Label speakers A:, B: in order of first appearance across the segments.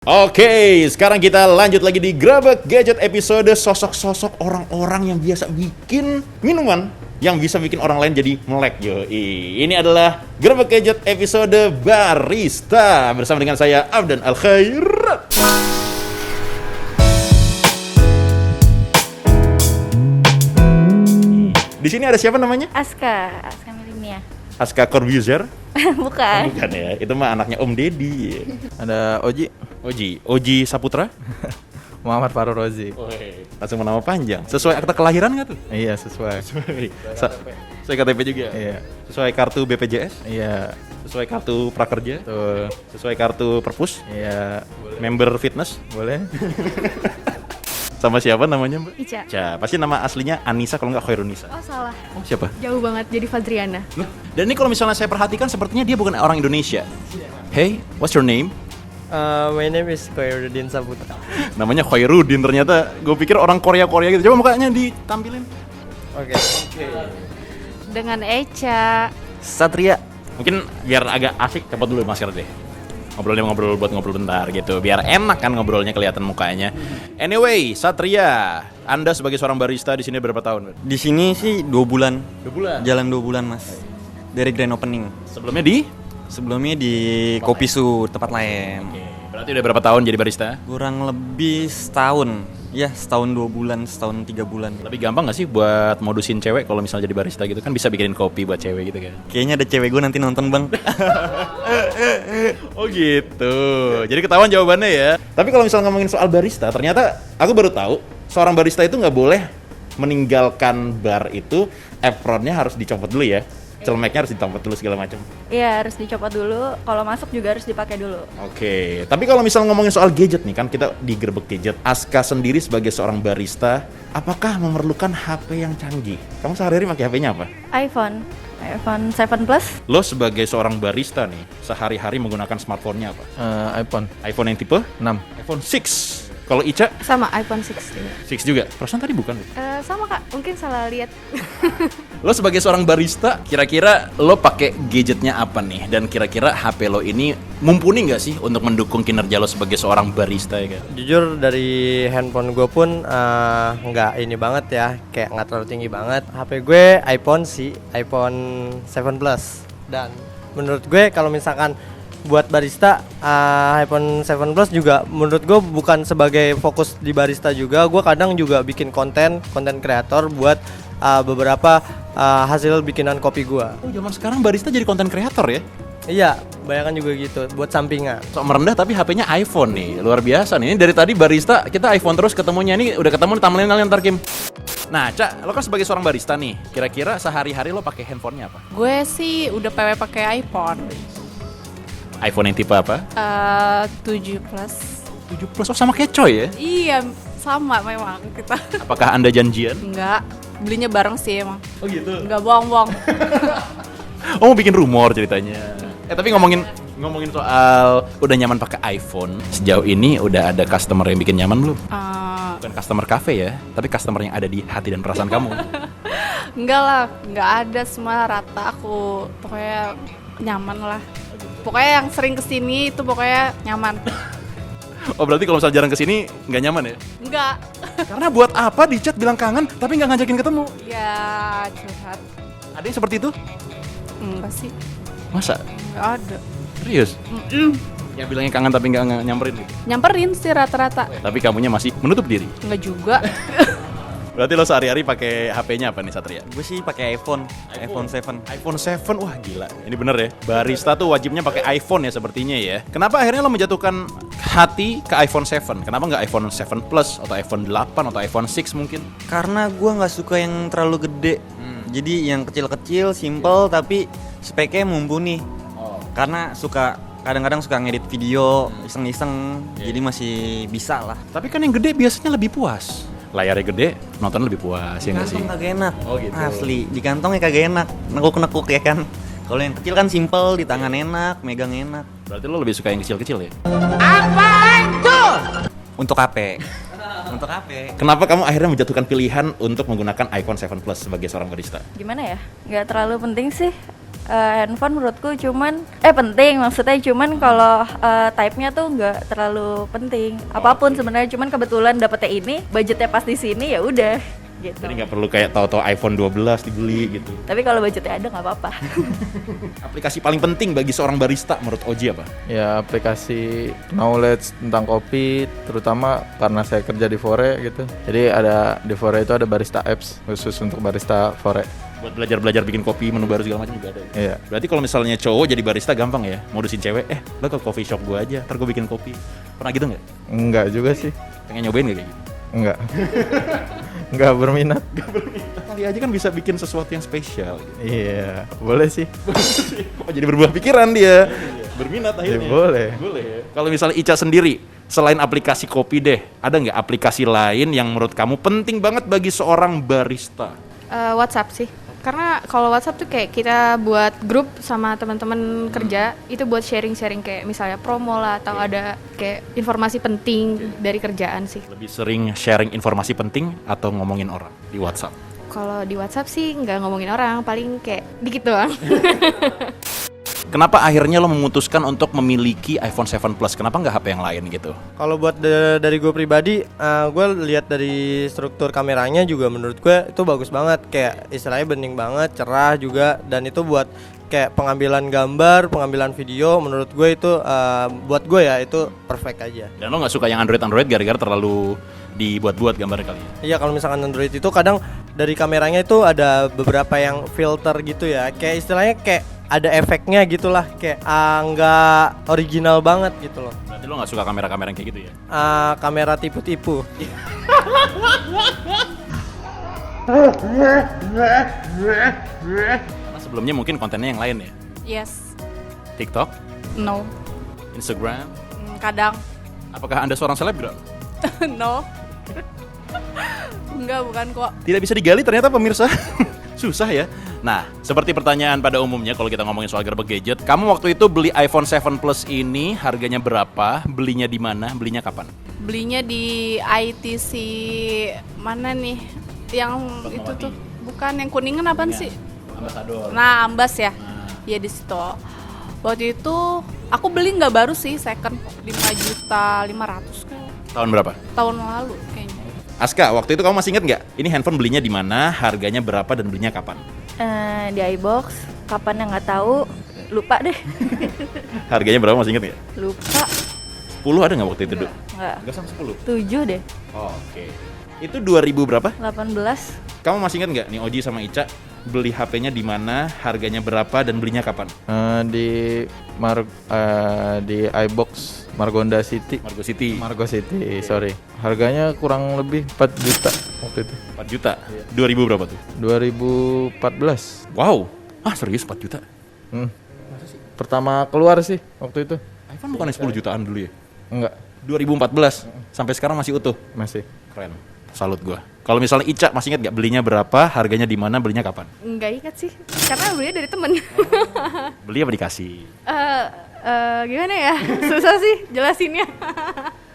A: Oke, sekarang kita lanjut lagi di Grabek Gadget episode sosok-sosok orang-orang yang biasa bikin minuman yang bisa bikin orang lain jadi melek. Yoi. Ini adalah Grabek Gadget episode Barista bersama dengan saya Afdan Al-Khair. Di sini ada siapa namanya?
B: Aska Milinia.
A: Aska Corbuzier?
B: Bukan.
A: Bukan ya, itu mah anaknya Om Deddy.
C: Ada Oji
A: Saputra?
C: Muhammad Farul Rozi.
A: Langsung nama panjang. Sesuai akta kelahiran nggak tuh?
C: Iya, sesuai.
A: Sesuai KTP juga?
C: Iya.
A: Sesuai kartu BPJS?
C: Iya.
A: Sesuai kartu prakerja?
C: Tuh.
A: Sesuai kartu perpus?
C: Iya.
A: Member fitness?
C: Boleh?
A: Sama siapa namanya, Mbak?
B: Ica.
A: Pasti nama aslinya Anissa kalau nggak Khairunisa.
B: Oh salah.
A: Oh, siapa?
B: Jauh banget jadi Fadriana.
A: Loh, dan ini kalau misalnya saya perhatikan sepertinya dia bukan orang Indonesia. Hey, what's your name?
D: My name is Khairuddin Saputra.
A: Namanya Khairuddin, ternyata gue pikir orang Korea gitu. Coba mukanya ditampilin.
D: Oke.
B: Dengan Eca.
C: Satria.
A: Mungkin biar agak asik, cepat dulu masker deh. Ngobrol bentar gitu. Biar enak kan ngobrolnya, kelihatan mukanya. Anyway, Satria, Anda sebagai seorang barista di sini berapa tahun?
E: Di sini sih 2 bulan.
A: 2 bulan.
E: Jalan 2 bulan, Mas. Dari grand opening.
A: Sebelumnya di?
E: Sebelumnya di Kopi Su, tempat lain.
A: Berarti udah berapa tahun jadi barista?
E: Kurang lebih setahun. Ya, setahun 2 bulan, setahun 3 bulan.
A: Lebih gampang gak sih buat modusin cewek kalau misalnya jadi barista gitu? Kan bisa bikinin kopi buat cewek gitu kan?
E: Kayaknya ada cewek gue nanti nonton, Bang.
A: Oh gitu. Jadi ketahuan jawabannya ya. Tapi kalau misalnya ngomongin soal barista, ternyata aku baru tahu seorang barista itu nggak boleh meninggalkan bar itu, apronnya harus dicopot dulu ya. Celmeknya harus dicopot dulu segala macam.
B: Iya harus dicopot dulu. Kalau masuk juga harus dipakai dulu.
A: Oke. Tapi kalau misalnya ngomongin soal gadget nih, kan kita di Grabek Gadget. Aska sendiri sebagai seorang barista, apakah memerlukan HP yang canggih? Kamu sehari-hari pakai HP-nya apa?
B: iPhone 7 Plus.
A: Lo sebagai seorang barista nih, sehari-hari menggunakan smartphone-nya apa?
C: iPhone
A: iPhone yang tipe?
C: 6.
A: iPhone 6. Kalau Ica?
B: Sama iPhone 6 juga.
A: 6 juga? Perasaan tadi bukan?
B: Sama kak, mungkin salah lihat.
A: Lo sebagai seorang barista, kira-kira lo pakai gadgetnya apa nih? Dan kira-kira HP lo ini mumpuni nggak sih untuk mendukung kinerja lo sebagai seorang barista ya kan?
D: Jujur dari handphone gue pun nggak ini banget ya, kayak nggak terlalu tinggi banget. HP gue iPhone sih, iPhone 7 Plus. Dan menurut gue kalau misalkan buat barista, iPhone 7 Plus juga menurut gue bukan sebagai fokus di barista juga. Gue kadang juga bikin konten kreator buat beberapa hasil bikinan kopi gue.
A: Oh, zaman sekarang barista jadi konten kreator ya?
D: Iya, bayangkan juga gitu buat sampingan.
A: Sok merendah tapi HP-nya iPhone nih, luar biasa nih. Ini dari tadi barista kita iPhone terus ketemunya, ini udah ketemu di thumbnail ntar Kim. Nah, Cak, lo kan sebagai seorang barista nih, kira-kira sehari-hari lo pakai handphonenya apa?
F: Gue sih udah PW pakai iPhone.
A: iPhone yang tipe apa?
F: 7 Plus.
A: 7 Plus, oh sama kayak Coy ya?
F: Iya, sama memang kita.
A: Apakah Anda janjian?
F: Enggak, belinya bareng sih emang.
A: Oh gitu?
F: Enggak bohong-bohong.
A: Oh, mau bikin rumor ceritanya. Tapi ngomongin soal udah nyaman pakai iPhone, sejauh ini udah ada customer yang bikin nyaman belum? Bukan customer cafe ya, tapi customer yang ada di hati dan perasaan kamu.
F: Enggak lah, enggak ada, semua rata. Aku pokoknya nyaman lah. Pokoknya yang sering kesini itu pokoknya nyaman.
A: Oh, berarti kalau misalnya jarang kesini nggak nyaman ya?
F: Enggak.
A: Karena buat apa di chat bilang kangen tapi nggak ngajakin ketemu?
F: Ya curhat.
A: Ada yang seperti itu?
F: Enggak sih,
A: Masa?
F: enggak ada.
A: Serius? Yang bilangnya kangen tapi nggak nyamperin gitu?
F: Nyamperin sih rata-rata.
A: Tapi kamunya masih menutup diri?
F: Enggak juga.
A: Berarti lo sehari-hari pakai HP-nya apa nih, Satria?
E: Gue sih pakai iPhone 7.
A: iPhone 7, wah gila. Ini bener ya, barista tuh wajibnya pakai iPhone ya sepertinya ya. Kenapa akhirnya lo menjatuhkan hati ke iPhone 7? Kenapa nggak iPhone 7 Plus atau iPhone 8 atau iPhone 6 mungkin?
E: Karena gue nggak suka yang terlalu gede. Jadi yang kecil-kecil, simple tapi speknya mumpuni. Karena kadang-kadang suka ngedit video iseng-iseng, jadi masih bisa lah.
A: Tapi kan yang gede biasanya lebih puas. Layarnya gede, nonton lebih puas ya nggak sih?
E: Kantong kagak enak.
A: Oh gitu.
E: Asli, di kantongnya kagak enak. Nekuk-nekuk ya kan. Kalau yang kecil kan simple, di tangan enak, megang enak.
A: Berarti lo lebih suka yang kecil-kecil ya?
E: Untuk HP. untuk apa?
A: Kenapa kamu akhirnya menjatuhkan pilihan untuk menggunakan iPhone 7 Plus sebagai seorang barista?
B: Gimana ya? Nggak terlalu penting sih. Handphone menurutku cuman penting maksudnya, cuman kalau type-nya tuh nggak terlalu penting. Apapun sebenarnya, cuman kebetulan dapetnya ini, budgetnya pas di sini, ya udah gitu.
A: Jadi nggak perlu kayak tahu-tahu iPhone 12 dibeli gitu.
B: Tapi kalau budgetnya ada nggak apa-apa.
A: Aplikasi paling penting bagi seorang barista menurut Oji apa?
C: Ya aplikasi knowledge tentang kopi, terutama karena saya kerja di Fore gitu. Jadi ada di Fore itu ada barista apps khusus untuk barista Fore.
A: Buat belajar bikin kopi, menu baru segala macam juga ada.
C: Iya.
A: Berarti kalau misalnya cowok jadi barista gampang ya, modusin cewek, lo ke coffee shop gue aja, ntar gue bikin kopi. Pernah gitu nggak?
C: Enggak juga sih.
A: Pengen nyobain nggak kayak gitu?
C: Enggak. Enggak berminat.
A: Kali aja kan bisa bikin sesuatu yang spesial. Gitu.
C: Iya, boleh sih.
A: Kok jadi berubah pikiran dia? Berminat akhirnya.
C: Ya, boleh.
A: Boleh ya. Kalau misalnya Ica sendiri, selain aplikasi kopi deh, ada nggak aplikasi lain yang menurut kamu penting banget bagi seorang barista?
F: WhatsApp sih. Karena kalau WhatsApp tuh kayak kita buat grup sama teman-teman kerja, itu buat sharing-sharing kayak misalnya promo lah atau ada kayak informasi penting dari kerjaan sih.
A: Lebih sering sharing informasi penting atau ngomongin orang di WhatsApp?
F: Kalau di WhatsApp sih nggak ngomongin orang, paling kayak dikit doang.
A: Kenapa akhirnya lo memutuskan untuk memiliki iPhone 7 Plus? Kenapa nggak HP yang lain gitu?
D: Kalau buat dari gue pribadi, gue lihat dari struktur kameranya juga menurut gue itu bagus banget. Kayak istilahnya bening banget, cerah juga, dan itu buat kayak pengambilan gambar, pengambilan video. Menurut gue itu buat gue ya itu perfect aja.
A: Dan lo nggak suka yang Android gara-gara terlalu dibuat-buat gambarnya kali ya?
D: Iya, kalau misalkan Android itu kadang dari kameranya itu ada beberapa yang filter gitu ya. Kayak istilahnya kayak ada efeknya gitulah, kayak nggak original banget gitu loh.
A: Berarti lo nggak suka kamera-kamera yang kayak gitu ya?
D: Kamera tipu-tipu.
A: Karena sebelumnya mungkin kontennya yang lain ya?
F: Yes.
A: TikTok,
F: No.
A: Instagram.
F: Kadang.
A: Apakah Anda seorang selebgram?
F: No. Enggak, bukan kok.
A: Tidak bisa digali ternyata pemirsa. Susah ya. Nah, seperti pertanyaan pada umumnya kalau kita ngomongin soal gerbek gadget, kamu waktu itu beli iPhone 7 Plus ini harganya berapa? Belinya di mana? Belinya kapan?
F: Belinya di ITC mana nih? Yang itu tuh bukan yang Kuningan apaan sih?
A: Ambasador.
F: Nah, Ambas ya. Ya di situ. Waktu itu aku beli nggak baru sih, second 5.500.000 kayak.
A: Tahun berapa?
F: Tahun lalu kayaknya.
A: Aska, waktu itu kamu masih ingat nggak? Ini handphone belinya di mana? Harganya berapa dan belinya kapan?
B: Di iBox, kapan yang nggak tahu, lupa deh.
A: Harganya berapa masih ingat nggak?
B: Lupa.
A: 10 ada nggak waktu itu, Dok?
B: Nggak.
A: Nggak sampai 10?
B: 7 deh.
A: Oh, oke. Itu 2000 berapa?
B: 18.
A: Kamu masih ingat nggak nih Oji sama Ica beli HP-nya di mana, harganya berapa dan belinya kapan?
C: Di iBox Margonda City.
A: Margo City.
C: Sorry. Harganya kurang lebih 4 juta waktu itu.
A: 4 juta. 2000 berapa tuh?
C: 2014.
A: Wow. Ah, serius 4 juta?
C: Pertama keluar sih waktu itu.
A: iPhone bukannya 10 jutaan dulu ya?
C: Enggak,
A: 2014. Sampai sekarang masih utuh.
C: masih.
A: Keren. Salut gua. Kalau misalnya Ica masih ingat nggak belinya berapa, harganya di mana, belinya kapan?
F: Nggak ingat sih, karena belinya dari temen.
A: Beli apa dikasih?
F: Gimana ya? Susah sih jelasinnya.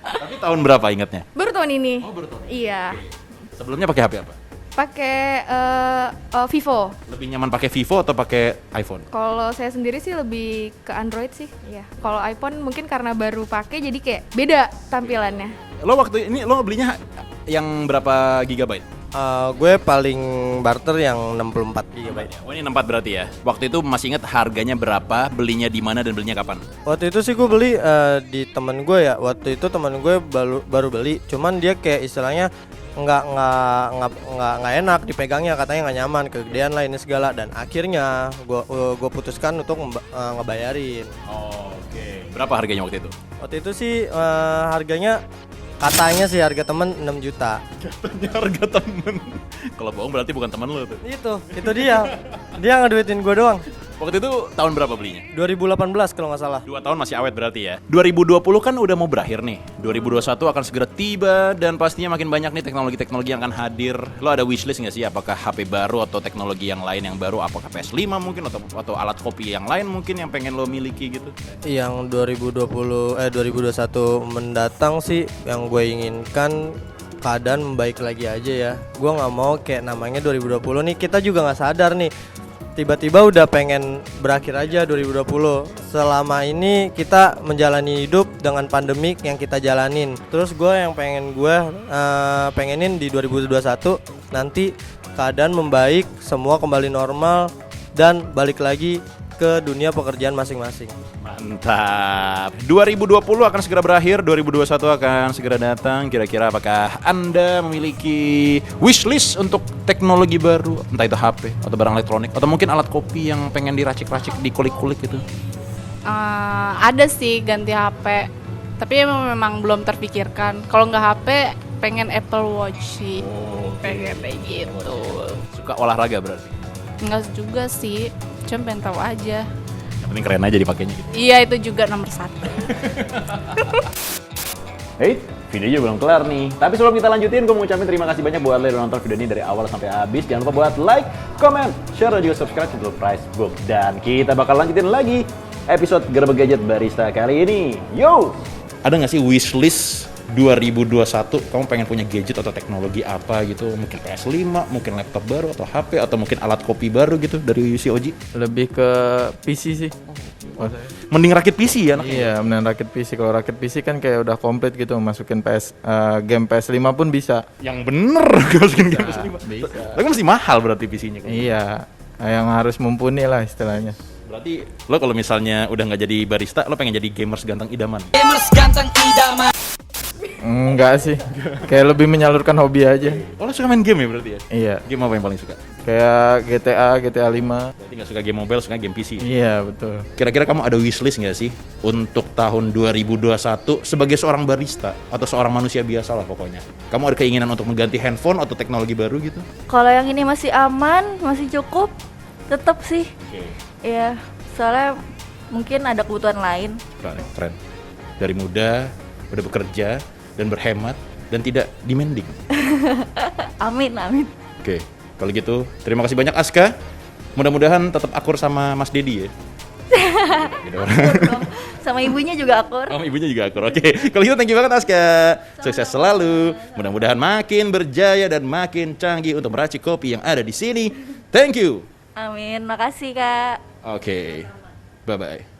A: Tapi tahun berapa ingatnya?
F: Baru tahun ini.
A: Oh, baru tahun ini.
F: Iya.
A: Sebelumnya pakai HP apa?
F: Pakai Vivo.
A: Lebih nyaman pakai Vivo atau pakai iPhone?
F: Kalau saya sendiri sih lebih ke Android sih. Iya. Kalau iPhone mungkin karena baru pakai jadi kayak beda tampilannya.
A: Lo waktu ini lo belinya yang berapa gigabyte?
D: Gue paling barter yang 64 GB.
A: Oh, ini 64 berarti ya. Waktu itu masih ingat harganya berapa, belinya di mana dan belinya kapan?
D: Waktu itu sih gue beli di temen gue ya. Waktu itu temen gue baru beli, cuman dia kayak istilahnya nggak enak dipegangnya, katanya nggak nyaman, kegedean lah ini segala, dan akhirnya gue putuskan untuk ngebayarin.
A: Oh, oke. Berapa harganya waktu itu?
D: Waktu itu sih harganya katanya sih harga temen 6 juta.
A: Katanya harga temen. Kalau bohong berarti bukan temen lo tuh.
D: Itu dia ngeduitin gue doang.
A: Waktu itu tahun berapa belinya?
D: 2018 kalau nggak salah.
A: 2 tahun masih awet berarti ya. 2020 kan udah mau berakhir nih. 2021 akan segera tiba dan pastinya makin banyak nih teknologi-teknologi yang akan hadir. Lo ada wishlist nggak sih? Apakah HP baru atau teknologi yang lain yang baru? Apakah PS5 mungkin atau alat kopi yang lain mungkin yang pengen lo miliki gitu?
D: Yang 2021 mendatang sih yang gue inginkan keadaan membaik lagi aja ya. Gua nggak mau kayak namanya 2020 nih, kita juga nggak sadar nih. Tiba-tiba udah pengen berakhir aja 2020. Selama ini kita menjalani hidup dengan pandemik yang kita jalanin. Terus gue pengenin di 2021 nanti keadaan membaik, semua kembali normal dan balik lagi ke dunia pekerjaan masing-masing.
A: Mantap. 2020 akan segera berakhir, 2021 akan segera datang. Kira-kira apakah Anda memiliki wishlist untuk teknologi baru? Entah itu HP atau barang elektronik atau mungkin alat kopi yang pengen diracik-racik, dikulik-kulik gitu.
G: Ada sih ganti HP, tapi memang belum terpikirkan. Kalau nggak HP, pengen Apple Watch sih. Pengen kayak gitu.
A: Suka olahraga berarti?
G: Enggak juga sih, cuma pengen tahu aja.
A: Yang penting keren aja dipakainya gitu.
G: Iya, itu juga nomor 1.
A: Hey, videonya belum kelar nih. Tapi sebelum kita lanjutin, gue mau ucapin terima kasih banyak buat lo yang nonton video ini dari awal sampai habis. Jangan lupa buat like, comment, share, dan juga subscribe untuk Price Book. Dan kita bakal lanjutin lagi episode Gerbek Gadget Barista kali ini. Yo! Ada nggak sih wishlist 2021? Kamu pengen punya gadget atau teknologi apa gitu? Mungkin PS5, mungkin laptop baru, atau HP, atau mungkin alat kopi baru gitu dari si Oji?
C: Lebih ke PC sih.
A: Mending rakit PC ya?
C: Iya, mending rakit PC. Kalau rakit PC kan kayak udah komplit gitu, masukin game PS5 pun bisa.
A: Yang bener masukin game PS5.
C: Bisa.
A: Tapi masih mahal berarti PC-nya kan?
C: Iya, yang harus mumpuni lah istilahnya.
A: Berarti lo kalau misalnya udah nggak jadi barista, lo pengen jadi gamers ganteng idaman?
C: Enggak sih, kayak lebih menyalurkan hobi aja.
A: Oh, lo suka main game ya berarti ya?
C: Iya,
A: Game apa yang paling suka?
C: kayak GTA 5.
A: Berarti nggak suka game mobile, suka game PC.
C: Iya, betul.
A: Kira-kira kamu ada wishlist nggak sih untuk tahun 2021 sebagai seorang barista atau seorang manusia biasa lah pokoknya? Kamu ada keinginan untuk mengganti handphone atau teknologi baru gitu?
B: Kalau yang ini masih aman, masih cukup, tetap sih. Iya, soalnya mungkin ada kebutuhan lain.
A: Keren. Dari muda, udah bekerja, dan berhemat, dan tidak demanding.
B: Amin, amin.
A: Oke, kalau gitu terima kasih banyak Aska. Mudah-mudahan tetap akur sama Mas Dedi ya. Gitu.
B: Sama ibunya juga akur.
A: Oh, ibunya juga akur. Oke, kalau gitu thank you banget Aska. Sukses selalu. Mudah-mudahan makin berjaya dan makin canggih untuk meracik kopi yang ada di sini. Thank you.
B: Amin, makasih Kak.
A: Oke, bye-bye.